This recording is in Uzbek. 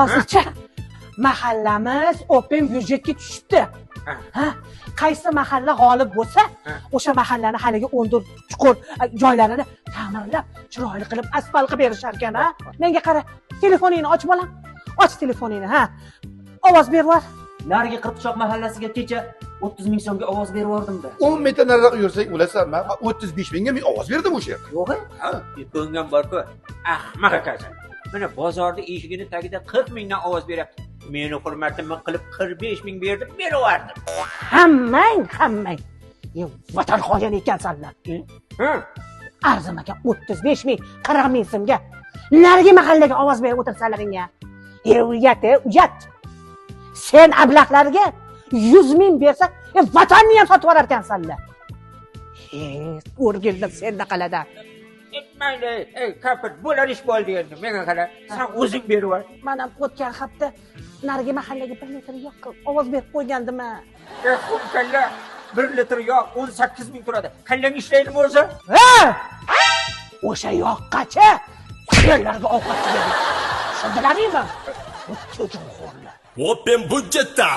Hozircha mahallamiz open byudjetga tushibdi. Ha, qaysi mahalla g'olib bo'lsa, o'sha mahallani haligi 14 chuqur joylarini ta'mirlab, chiroyli qilib asfalt qilib berishar ekan, ha? Menga qara, telefoningni och bolam. Och telefoningni, ha. Ovoz berib. Narigi Qirpichoq mahallasiga kecha 30 ming so'mga ovoz berib yubordim-da. 10 metr nariroq yursak, o'lasan, men 35 mingga men ovoz berdim o'sha yerda. Yo'q, ko'ngam bor-ku. Ahmaq akasan. Mana bozorda eshigini tagida 40 mingdan ovoz beryapti. Meni hurmatimni qilib 45 ming berdim, beraverdim. Hammang. Vatan xo'jani ekansanlar. Arzimagan 35 ming, 40 ming so'mga narigi mahallaga ovoz berib o'tirsalaringga. Uyat. Sen ablaqlarga 100 ming bersa, vatanni ham sotib olar ekansanlar. O'rgildim senda qalada. Mayli, kapit, bo'lar ish bo'ldi endi. Menga qara, sen o'zing berib yuber. Mana o'tgan hafta narigi mahallaga 1 litr yo'q ovoz berib qo'ygandim-a. Kalla 1 litr yo'q 18 ming turadi. Kallang ishlaydimi o'zi? O'sha yoqqacha yerlarga ovqat beradi. Tushundilaringmi? Cho'chqo'rlar. Open budjetda